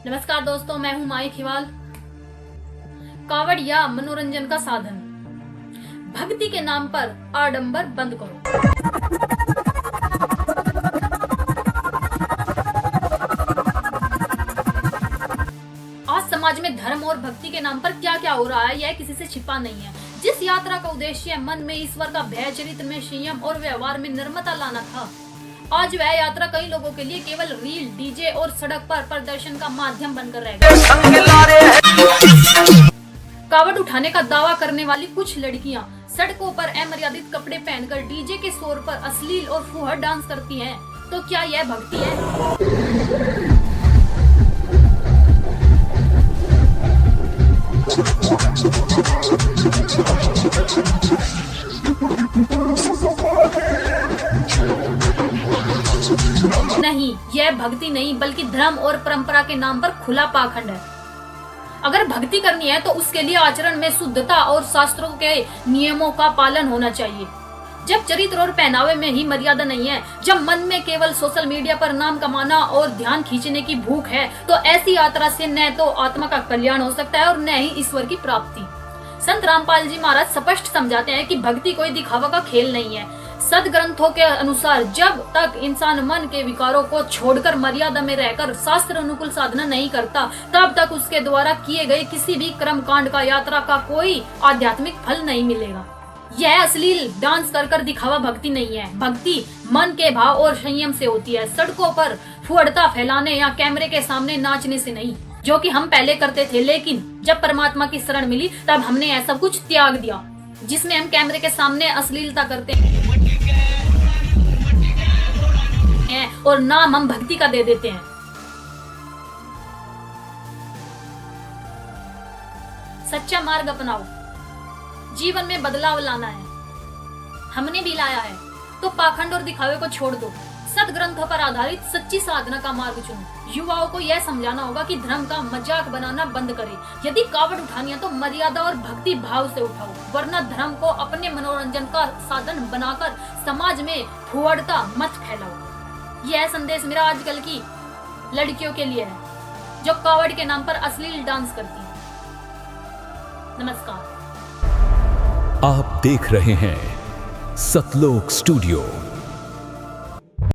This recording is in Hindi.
नमस्कार दोस्तों, मैं हूं माई खिवाल। कावड़ या मनोरंजन का साधन, भक्ति के नाम पर आडंबर बंद करो। आज समाज में धर्म और भक्ति के नाम पर क्या क्या हो रहा है, यह किसी से छिपा नहीं है। जिस यात्रा का उद्देश्य मन में ईश्वर का भय, चरित्र में संयम और व्यवहार में निर्मलता लाना था, आज वह यात्रा कई लोगों के लिए केवल रील, डीजे और सड़क पर प्रदर्शन का माध्यम बनकर रह गया। कावड़ उठाने का दावा करने वाली कुछ लड़कियां सड़कों पर अमर्यादित कपड़े पहनकर डीजे के शोर पर अश्लील और फुहड़ डांस करती हैं, तो क्या यह भक्ति है? नहीं, यह भक्ति नहीं बल्कि धर्म और परंपरा के नाम पर खुला पाखंड है। अगर भक्ति करनी है तो उसके लिए आचरण में शुद्धता और शास्त्रों के नियमों का पालन होना चाहिए। जब चरित्र और पहनावे में ही मर्यादा नहीं है, जब मन में केवल सोशल मीडिया पर नाम कमाना और ध्यान खींचने की भूख है, तो ऐसी यात्रा से न तो आत्मा का कल्याण हो सकता है और न ही ईश्वर की प्राप्ति। संत रामपाल जी महाराज स्पष्ट समझाते हैं कि भक्ति कोई दिखावा का खेल नहीं है। सदग्रंथों के अनुसार जब तक इंसान मन के विकारों को छोड़कर मर्यादा में रहकर शास्त्र अनुकूल साधना नहीं करता, तब तक उसके द्वारा किए गए किसी भी कर्म कांड का, यात्रा का कोई आध्यात्मिक फल नहीं मिलेगा। यह अश्लील डांस कर दिखावा भक्ति नहीं है। भक्ति मन के भाव और संयम से होती है, सड़कों पर फुहड़ता फैलाने या कैमरे के सामने नाचने से नहीं, जो कि हम पहले करते थे। लेकिन जब परमात्मा की शरण मिली तब हमने ऐसा कुछ त्याग दिया जिसमें हम कैमरे के सामने अश्लीलता करते हैं और नाम हम भक्ति का दे देते हैं। सच्चा मार्ग अपनाओ, जीवन में बदलाव लाना है। हमने भी लाया है, तो पाखंड और दिखावे को छोड़ दो। सदग्रंथों पर आधारित सच्ची साधना का मार्ग चुनो। युवाओं को यह समझाना होगा कि धर्म का मजाक बनाना बंद करें। यदि कावड़ उठानी है तो मर्यादा और भक्ति भाव से उठाओ, वरना धर्म को अपने मनोरंजन का साधन बनाकर समाज में फुहड़ता मत फैलाओ। यह संदेश मेरा आजकल की लड़कियों के लिए है, जो कावड़ के नाम पर अश्लील डांस करती है। नमस्कार। आप देख रहे हैं सतलोक स्टूडियो।